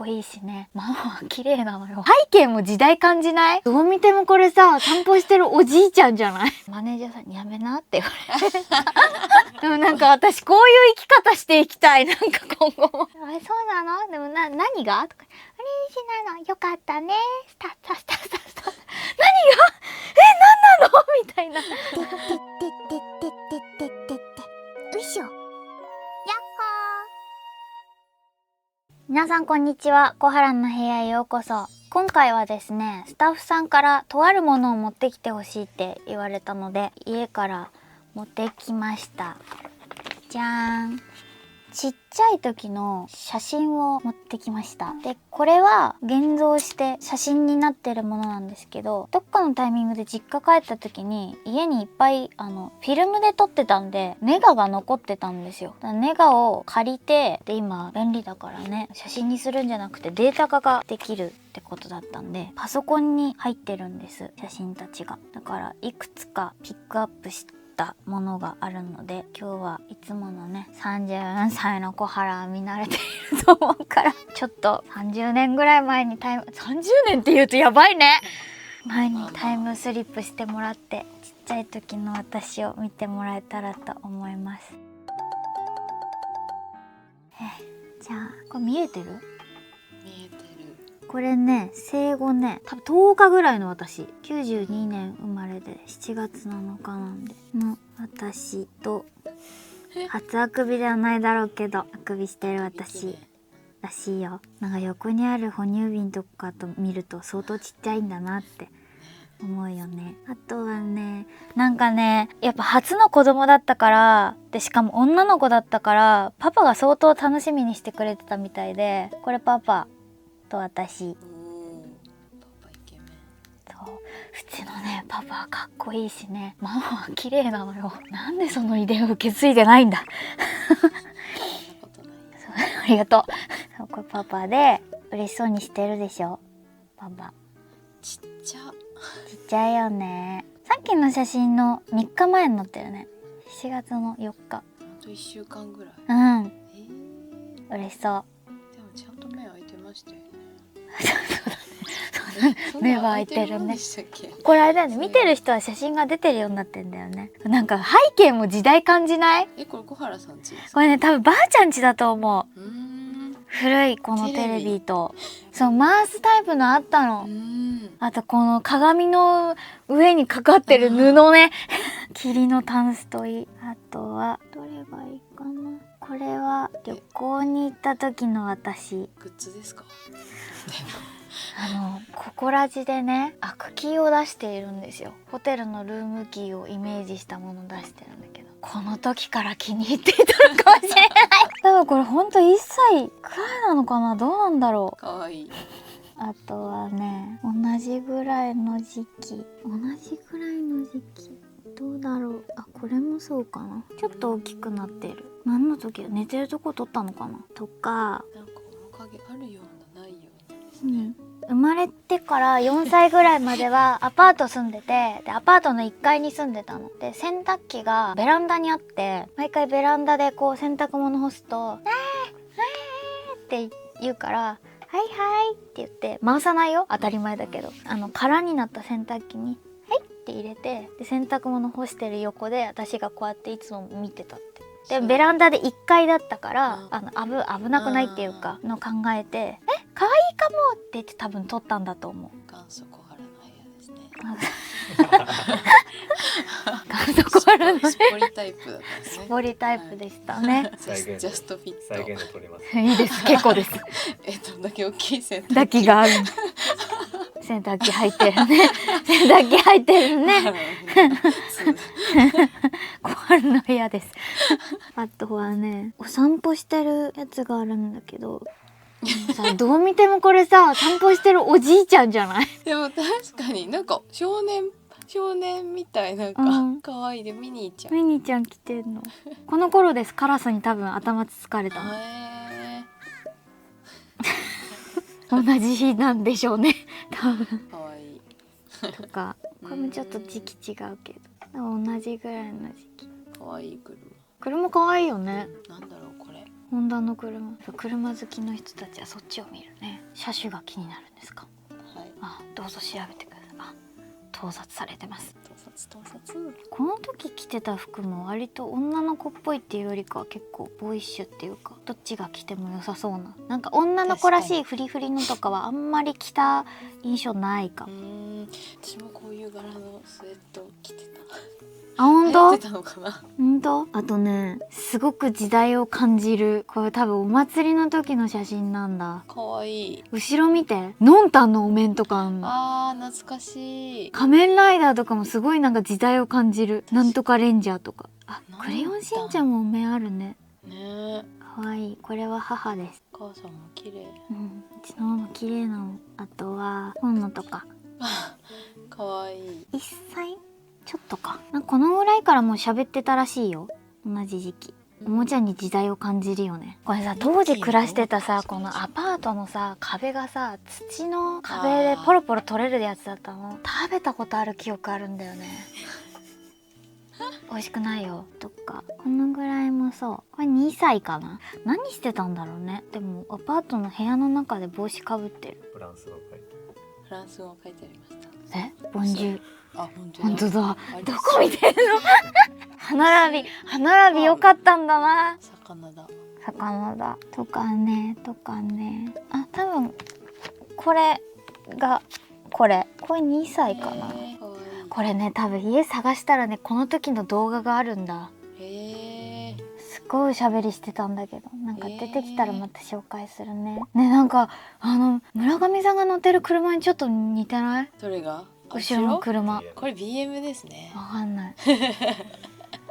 こいいしね、ママは綺麗なのよ。背景も時代感じない？どう見てもこれさ、散歩してるおじいちゃんじゃない？マネージャーさんにやめなって言われてでもなんか私こういう生き方していきたい、なんか今後もそうなの？でも何がとか、嬉しいなの、よかったね、スタッタスタスタスタ何が何なのみたいなよいしょ。やっほー。皆さんこんにちは。小原の部屋へようこそ。今回はですね、スタッフさんからとあるものを持ってきてほしいって言われたので、家から持ってきました。じゃーん。ちっちゃい時の写真を持ってきました。で、これは現像して写真になってるものなんですけど、どっかのタイミングで実家帰った時に家にいっぱいフィルムで撮ってたんで、ネガが残ってたんですよ。だからネガを借りて、で今便利だからね、写真にするんじゃなくてデータ化ができるってことだったんで、パソコンに入ってるんです、写真たちが。だからいくつかピックアップしてものがあるので、今日はいつものね34歳の小原は見慣れていると思うからちょっと30年ぐらい前に30年って言うとやばいね、前にタイムスリップしてもらって、ちっちゃい時の私を見てもらえたらと思います。じゃあこれ見えてる？見えてる。これね、生後ね多分10日ぐらいの私、92年生まれで7月7日なんでの私と、初あくびではないだろうけどあくびしてる私らしいよ。なんか横にある哺乳瓶とかと見ると相当ちっちゃいんだなって思うよね。あとはね、なんかね、やっぱ初の子供だったから、でしかも女の子だったからパパが相当楽しみにしてくれてたみたいで、これパパと私。パパイケメン。そう、うちのねパパはかっこいいしね、ママは綺麗なのよ。なんでその遺伝を受け継いでないんだそんなことない。そう、ありがとう。そう、これパパで嬉しそうにしてるでしょパパ。ちっちゃ。ちっちゃいよね。さっきの写真の3日前に載ってるね。7月の4日。あと1週間ぐらい。うん。ー、嬉しそう。でもちゃんと目開いてましたよね。そうだね。目は開いてるね。そんな開いてるもんでしたっけ？これあれだよね。見てる人は写真が出てるようになってんだよね。なんか背景も時代感じない？これ小原さん家ですか？これね、多分ばあちゃん家だと思う。うーん。古いこのテレビと、そう回すタイプのあったの。あとこの鏡の上にかかってる布ね霧のタンスといい。あとはどれがいいかな。これは旅行に行った時の私。グッズですか？ココラジでね、アクキーを出しているんですよ。ホテルのルームキーをイメージしたものを出してるんだけど、この時から気に入っていたのかもしれない多分これほんと1歳くらいなのかな、どうなんだろう。かわいい。あとはね、同じぐらいの時期どうだろう。あ、これもそうかな。ちょっと大きくなってる。何の時だ、寝てるとこ撮ったのかなとか。なんか面影あるようなないようなですね。生まれてから4歳ぐらいまではアパート住んでて、でアパートの1階に住んでたので、洗濯機がベランダにあって、毎回ベランダでこう洗濯物干すと「って言うから「はいはい」って言って回さないよ、当たり前だけど、空になった洗濯機に「はい」って入れて、で洗濯物干してる横で私がこうやっていつも見てたって。でベランダで1階だったから、危なくないっていうかの考えて「可愛いかも」って言って多分撮ったんだと思う。元祖小原の部屋ですね。元祖小原のスポリタイプだったんですね。スポリタイプでしたね。ジャストフィット。再現で撮れます。いいです、結構です。どんだけ大きい洗濯機。抱きがある。洗濯機入ってるね。洗濯機入ってるね。小原の部屋です。あとはね、お散歩してるやつがあるんだけど、さ、どう見てもこれさ、散歩してるおじいちゃんじゃない？でも確かになんか少年みたい、なんか可愛いでミニーちゃん。ミニーちゃん来てんの。この頃です。カラスに多分頭つつかれたの。同じ日なんでしょうね。多分。可愛い。とか、これもちょっと時期違うけど、同じぐらいの時期。可愛い車。車可愛いよね。なんだろうこれ。ホンダの車好きの人たちはそっちを見るね。車種が気になるんですか？はい。あ、どうぞ調べてください。あ、盗撮されてます。盗撮。この時着てた服も割と女の子っぽいっていうよりかは結構ボーイッシュっていうか、どっちが着ても良さそうな、なんか女の子らしいフリフリのとかはあんまり着た印象ないかも。私もこういう柄のスウェット着てた。あ、本流行当？ってたのかな。本当？あとね、すごく時代を感じる、これ多分お祭りの時の写真なんだ。かわいい。後ろ見て、のんたんのお面とかあんの。あー、懐かしい。仮面ライダーとかもすごいなんか時代を感じる。なんとかレンジャーとか。あ、クレヨンしんちゃんもお面あるね。ねえ。かわいい。これは母です。お母さんも綺麗。うん、うちのママ綺麗なの。あとは本のとか。かわいい。1歳ちょっとか。なんかこのぐらいからもう喋ってたらしいよ。同じ時期。おもちゃに時代を感じるよね。これさ、当時暮らしてたさ、このアパートのさ、壁がさ、土の壁でポロポロ取れるやつだったの。食べたことある記憶あるんだよね。美味しくないよとか。このぐらいもそう。これ2歳かな。何してたんだろうね。でもアパートの部屋の中で帽子かぶってる。フランス語書いてフランス語書いてありました。ボンジュール。あ、本当だ。ありどこ見てんの？歯並び良かったんだな。魚だ。魚だ。とかね。あ、多分これがこれ2歳かな。かわいい。これね、多分家探したらね、この時の動画があるんだ。すごいおしゃべりしてたんだけど、なんか出てきたらまた紹介するね。ね、なんか村上さんが乗ってる車にちょっと似てない？どれが？後ろの車。これ BM ですね。わかんない。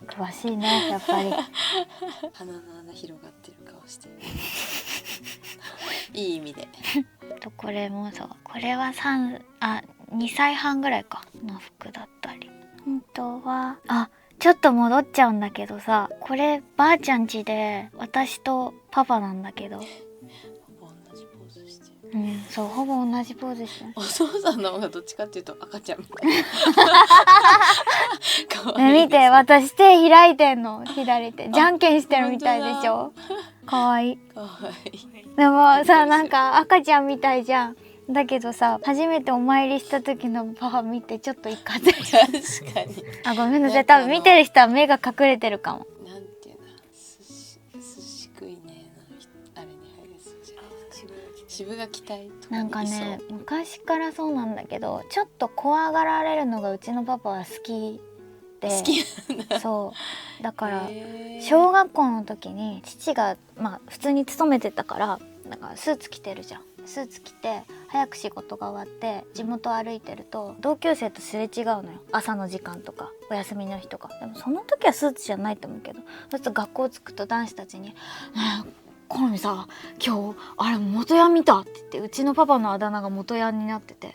詳しいね、やっぱり。鼻の穴広がってる顔してる。いい意味で。とこれもそう。これは2歳半ぐらいかの服だったり。本当はちょっと戻っちゃうんだけどさ、こればあちゃん家で私とパパなんだけど。ほぼ同じポーズしてる。うん、そう、ほぼ同じポーズしてる。お父さんの方がどっちかっていうと赤ちゃんみたいな。かわいいね、見て、私手開いてんの、左手。じゃんけんしてるみたいでしょ。かわいい。かわいい。でもさ、なんか赤ちゃんみたいじゃん。だけどさ、初めてお参りした時の母見てちょっといかつい。確かに。ごめんなさい。多分見てる人は目が隠れてるかも。なんていうの、寿司食いねのあれに入りそうじゃないですか。渋が期待とかなんかね、昔からそうなんだけど、ちょっと怖がられるのがうちのパパは好きで。好きなんだ。そうだから小学校の時に父が普通に勤めてたから、だからスーツ着てるじゃん。スーツ着て早く仕事が終わって地元歩いてると同級生とすれ違うのよ。朝の時間とかお休みの日とか。でもその時はスーツじゃないと思うけど、そうすると学校着くと男子たちに好みさ、今日あれ元ヤン見たって言って、うちのパパのあだ名が元ヤンになってて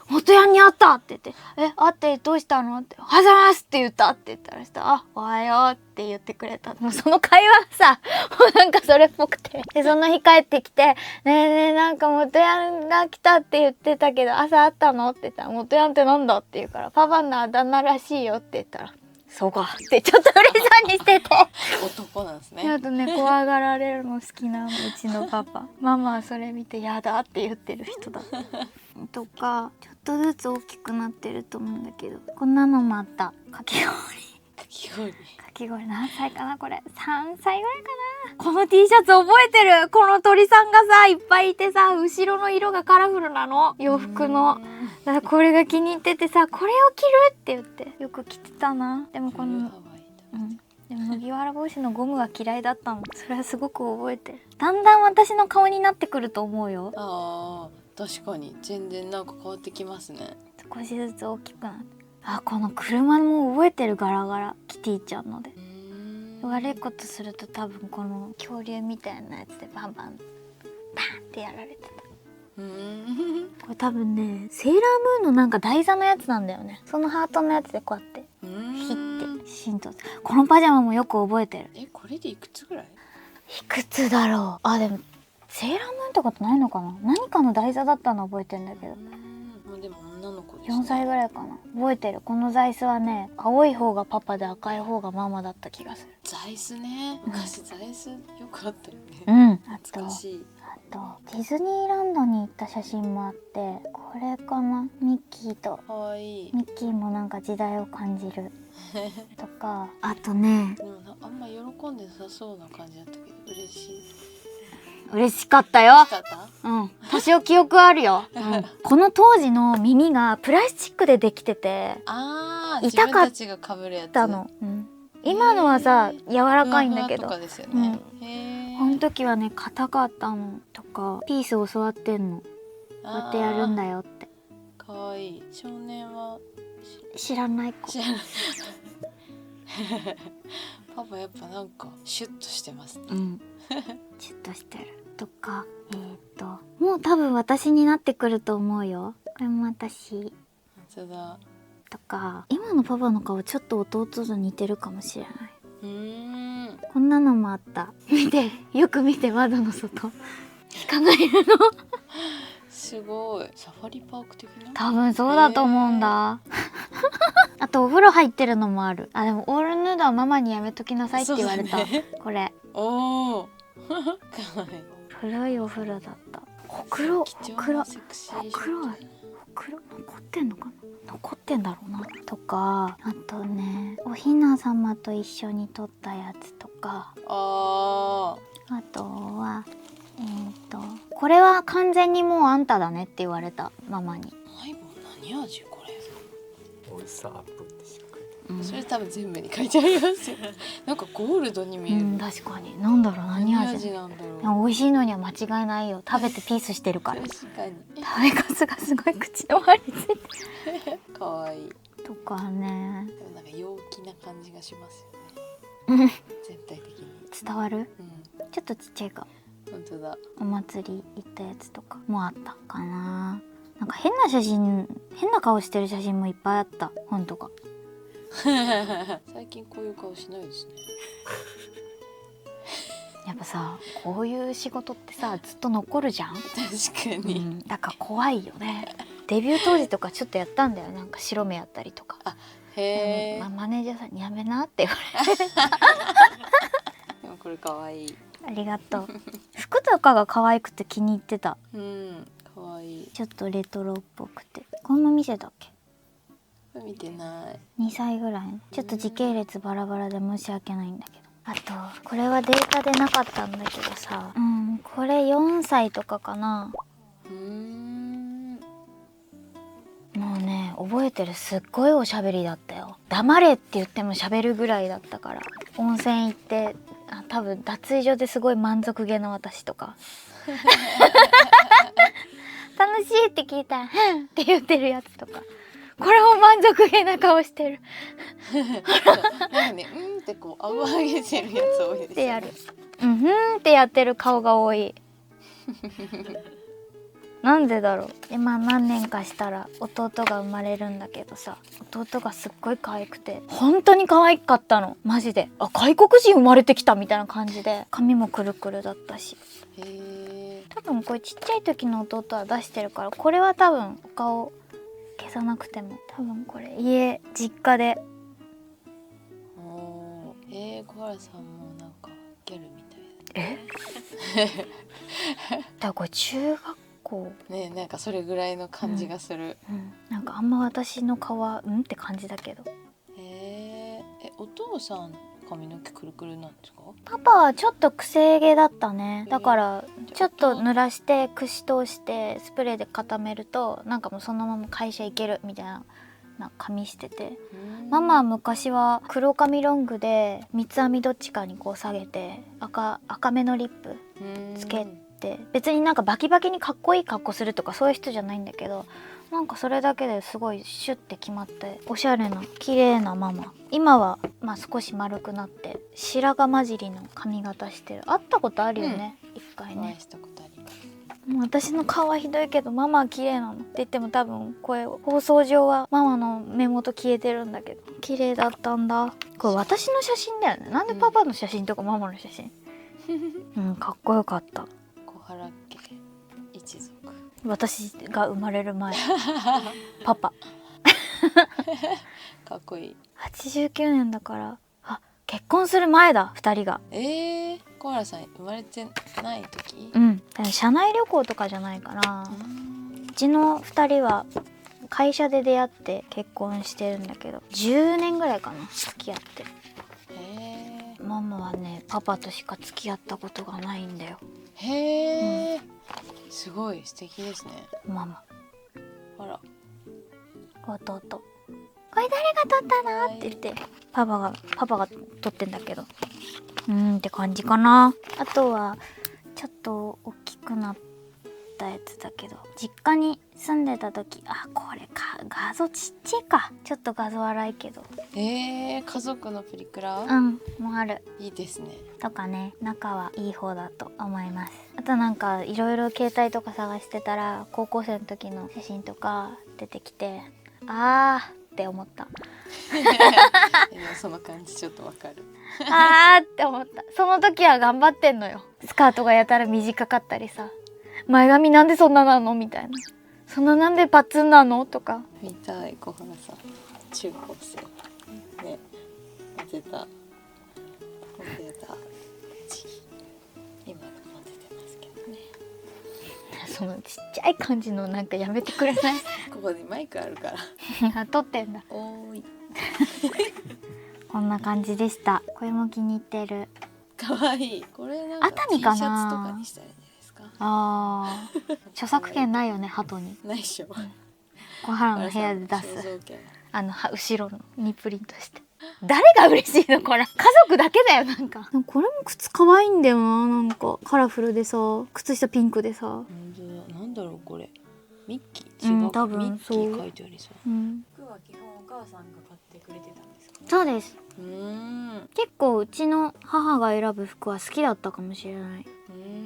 元ヤンに会ったって言って、会ってどうしたのって、おはようございますって言ったって言ったらさ、おはようって言ってくれた。もうその会話がさ、もうなんかそれっぽくて。で、その日帰ってきて、ねえねえ、なんか元ヤンが来たって言ってたけど、朝会ったのって言ったら、元ヤンってなんだって言うから、パパのあだ名らしいよって言ったら、そうかってちょっと嬉しそうにしてて。男なんですね。あとね、怖がられるの好きなの、うちのパパ。ママはそれ見てやだって言ってる人だ。とか、ちょっとずつ大きくなってると思うんだけど、こんなのもあった。かき氷。かき氷何歳かなこれ。3歳ぐらいかな。この T シャツ覚えてる。この鳥さんがさ、いっぱいいてさ、後ろの色がカラフルなの。洋服の。だからこれが気に入っててさ、これを着るって言ってよく着てたな。でもこのでも麦わら帽子のゴムが嫌いだったの。それはすごく覚えてる。だんだん私の顔になってくると思うよ。確かに全然なんか変わってきますね。少しずつ大きくなって。この車も覚えてる。ガラガラキティちゃんので。悪いことすると多分この恐竜みたいなやつでバンバンってやられてた。これ多分ね、セーラームーンのなんか台座のやつなんだよね。そのハートのやつでこうやってヒッて浸透。このパジャマもよく覚えてる。これでいくつぐらい？いくつだろう。でもセーラームーンってことないのかな。何かの台座だったの覚えてんだけど。でも女の子で4歳ぐらいかな。覚えてる。この座椅子はね、青い方がパパで赤い方がママだった気がする。座椅子ね、昔座椅子よくあったよね。うん。あと懐かしい。ディズニーランドに行った写真もあって、これかな、ミッキーと。かわいい。ミッキーもなんか時代を感じるとか、あとね、でもあんま喜んでなさそうな感じだったけど嬉しい。嬉しかったよ。嬉しかった？うん、多少記憶あるよ、うん、この当時の耳がプラスチックでできてて、あー、痛かっ自分たちが被るやつたの、うん、今のはさ柔らかいんだけど、ふわふわとかですよね、この時はね硬かったのとか、ピース教わってんの、こうやってやるんだよって。かわいい。少年は知らない子。知らないパパやっぱなんかシュッとしてますね。うんシュッとしてるとか、もう多分私になってくると思うよ。これも私本当だ。とか、今のパパの顔ちょっと弟と似てるかもしれない。こんなのもあった。見て、よく見て、窓の外人がいるのすごい。サファリパーク的な？多分そうだと思うんだあとお風呂入ってるのもある。あ、でもオールヌードはママにやめときなさいって言われた、ね、これ。おーかわいい。古いお風呂だった。ほくろ残ってんのかな、残ってんだろうな。とか、あとね、おひな様と一緒に撮ったやつとか、あとはこれは完全にもうあんただねって言われた、ママに。マイボー何味これ？美味しさアップってしっかり、それ多分全部に書いてありますよなんかゴールドに見える、確かに。なんだろう、何味なんだろう。美味しいのには間違いないよ。食べてピースしてるから確かに食べかすがすごい口の周りついてかわいいとかね。でもなんか陽気な感じがしますよね全体的に伝わる？ちょっとちっちゃいかも。本当だ。お祭り行ったやつとかもあったかな。なんか変な写真、変な顔してる写真もいっぱいあった、本とか最近こういう顔しないですねやっぱさ、こういう仕事ってさずっと残るじゃん。確かに、だから怖いよねデビュー当時とかちょっとやったんだよ、なんか白目やったりとか。へえ、マネージャーさんにやめなって言われてでもこれかわいい。ありがとう服とかが可愛くて気に入ってた。かわいい。ちょっとレトロっぽくて。こんな店だっけ？見てない。2歳ぐらい。ちょっと時系列バラバラで申し訳ないんだけど。あとこれはデータでなかったんだけどさ、これ4歳とかかな。もうね、覚えてる。すっごいおしゃべりだったよ。黙れって言ってもしゃべるぐらいだったから。温泉行って、多分脱衣所ですごい満足げな私とか楽しいって聞いたら「ふん」って言ってるやつとか、これも満足げな顔してるなんかね、ってこう顎上げてるやつ多いですよね。ってやる。ふんってやってる顔が多いなんでだろう。で、まあ何年かしたら弟が生まれるんだけどさ、弟がすっごい可愛くて、本当に可愛かったの、マジで。あ、外国人生まれてきたみたいな感じで、髪もくるくるだったし。多分これちっちゃい時の弟は出してるから、これは多分お顔消さなくても、多分これ実家で。小原さんもなんかギャルみたいだからこれ中学校ね、なんかそれぐらいの感じがする。なんかあんま私の顔はって感じだけど。お父さん髪の毛くるくるなんですか？パパはちょっと癖毛だったね。だからちょっと濡らして串通してスプレーで固めると、なんかもうそのまま会社行けるみたいな髪してて、ママは昔は黒髪ロングで三つ編みどっちかにこう下げて赤めのリップつけて、別になんかバキバキにかっこいい格好するとかそういう人じゃないんだけど、なんかそれだけですごいシュッて決まっておしゃれな綺麗なママ。今はまあ少し丸くなって白髪混じりの髪型してる。会ったことあるよね、一回ね。したことあります。もう私の顔はひどいけどママは綺麗なのって言っても、多分これ放送上はママの目元消えてるんだけど、綺麗だったんだ。これ私の写真だよね。なんでパパの写真とかママの写真かっこよかった。小原家一族。私が生まれる前パパかっこいい。89年だから、あ、結婚する前だ2人が。小原さん生まれてない時？うん、社内旅行とかじゃないかな。うちの2人は会社で出会って結婚してるんだけど、10年ぐらいかな付き合って。ママはねパパとしか付き合ったことがないんだよ。へえ、すごい素敵ですね。ママ、あら、弟、これ誰が撮ったのって言ってパパが撮ってんだけど、って感じかな。あとはちょっと大きくなったやつだけど、実家に住んでた時、あ、これか画像ちっちゃいか、ちょっと画像荒いけど、家族のプリクラ、もあるいいですね。とかね、仲はいい方だと思います。あとなんかいろいろ携帯とか探してたら高校生の時の写真とか出てきて、あーって思ったその感じちょっとわかる。あーって思った。その時は頑張ってんのよ。スカートがやたら短かったりさ、前髪なんでそんななのみたいな、そんななんでパッツンなのとか。見たい、小原さん中高生ね、モテた時期、今もモテてますけどね。そのちっちゃい感じのなんかやめてくれないここにマイクあるから撮ってんだ。おーいこんな感じでした。これも気に入ってる。かわいい。これなんか熱海かな T シャツとかにしたらいいんじゃないですか。あー著作権ないよね、鳩に。ないっしょ。小原の部屋で出す肖像権後ろにプリントして。誰が嬉しいのこれ。家族だけだよ。なんかこれも靴可愛いんだよな。なんかカラフルでさ、靴下ピンクでさ。本当だ。なんだろうこれ。ミッキー？違う。多分ミッキー書いてありそう。服は基本お母さんが買ってくれてたんですか？そうです。うん結構うちの母が選ぶ服は好きだったかもしれない。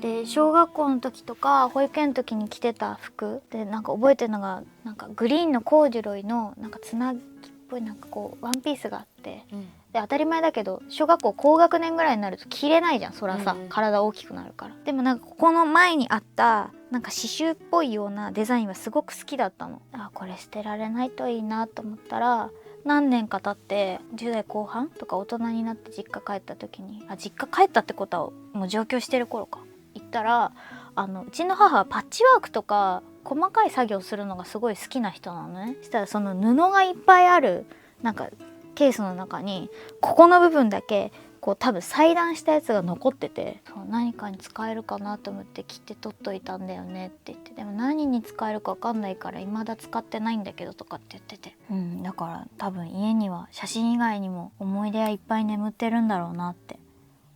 で小学校の時とか保育園の時に着てた服で、なんか覚えてるのが、なんかグリーンのコーデュロイのなんかつなぎっぽいなんかこうワンピースがあって、で当たり前だけど小学校高学年ぐらいになると着れないじゃん、そらさ、体大きくなるから。でもなんかここの前にあったなんか刺繍っぽいようなデザインはすごく好きだったの。あ、これ捨てられないといいなと思ったら、何年か経って10代後半とか大人になって実家帰った時に、実家帰ったってことはもう上京してる頃か、行ったらうちの母はパッチワークとか細かい作業するのがすごい好きな人なのね。そしたらその布がいっぱいあるなんかケースの中にここの部分だけこう多分裁断したやつが残ってて、そう何かに使えるかなと思って切って取っといたんだよねって言って、でも何に使えるか分かんないから未だ使ってないんだけどとかって言ってて、だから多分家には写真以外にも思い出はいっぱい眠ってるんだろうなって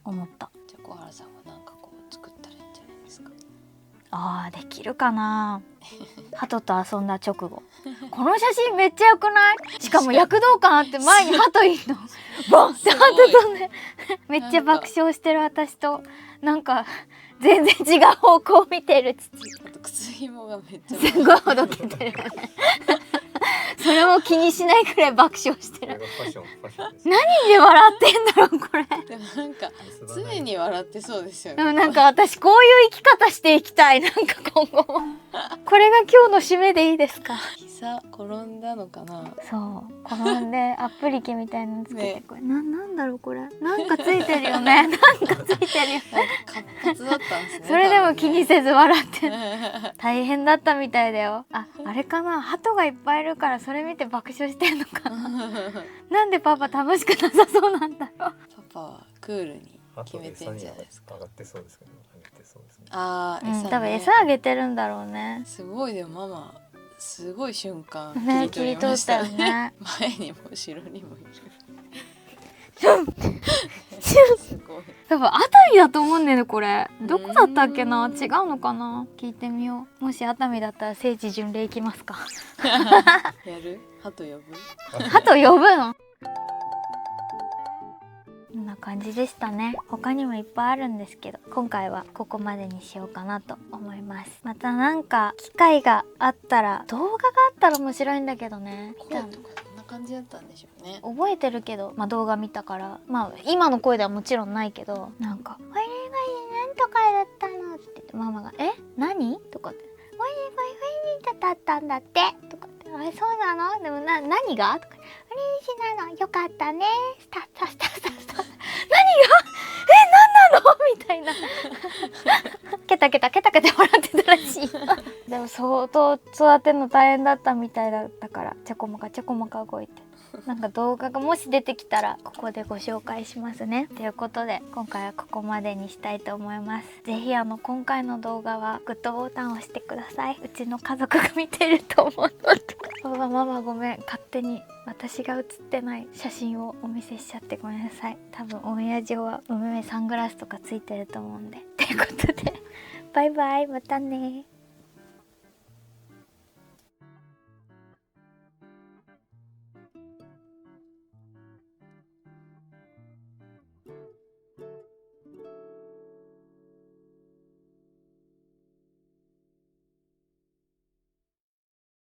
思った。じゃあ小原さんはなんかこう作ったらいいんじゃないですか。できるかな。鳩と遊んだ直後、この写真めっちゃ良くない？しかも躍動感あって前に鳩いんのボンって鳩飛んでめっちゃ爆笑してる私と、なんか全然違う方向を見てる父。あと靴紐がめっちゃすごいほどけてるよねそれも気にしないくらい爆笑してる。これがファッションです。何で笑ってんだろうこれ。でもなんか常に笑ってそうですよね。でもなんか私こういう生き方していきたい。なんか今後もこれが今日の締めでいいですか？膝転んだのかな。そう転んでアップリケみたいなのつけて、ねこれなんだろうこれ、なんかついてるよねなんかついてるよなんか活発だったんですね。それでも気にせず笑ってる。多分ね大変だったみたいだよ。あれかな、鳩がいっぱいいるからそれ見て爆笑してんのかななんでパパ楽しくなさそうなんだろう。パパはクールに決めてんじゃないですか。上がってそうですけど、上げてそうですね。多分餌あげてるんだろうね。すごい。でもママすごい瞬間ね、切り切り取ったよ取りましたね。ね前にも後ろにもいる。シュンすごい。多分熱海だと思うんだよねこれ。どこだったっけな、違うのかな、聞いてみよう。もし熱海だったら聖地巡礼行きますかやる？鳩呼ぶ？鳩呼ぶの？こんな感じでしたね。他にもいっぱいあるんですけど、今回はここまでにしようかなと思います。またなんか機会があったら、動画があったら面白いんだけなん声とかどんな感じだったんでしょうね。覚えてるけど、動画見たから、今の声ではもちろんないけど、なんか「おいがなんとかだったの」って言ってママが「え何?」とかって「おいがフェニーだったんだって」とかって「そうなの？でも何が？とか嬉しいなの。よかったね。スタスタスタスタスタ。何が？何なの？みたいな。ケタケタケタケタ笑ってたらしい。でも相当育てるの大変だったみたいだったから、ちょこまかちょこまか動いて。なんか動画がもし出てきたらここでご紹介しますね。ということで今回はここまでにしたいと思います。ぜひ今回の動画はグッドボタンを押してください。うちの家族が見てると思うので。パパママごめん、勝手に私が写ってない写真をお見せしちゃってごめんなさい。多分オンエア上はお目目サングラスとかついてると思うんで。ということでバイバイ、またね。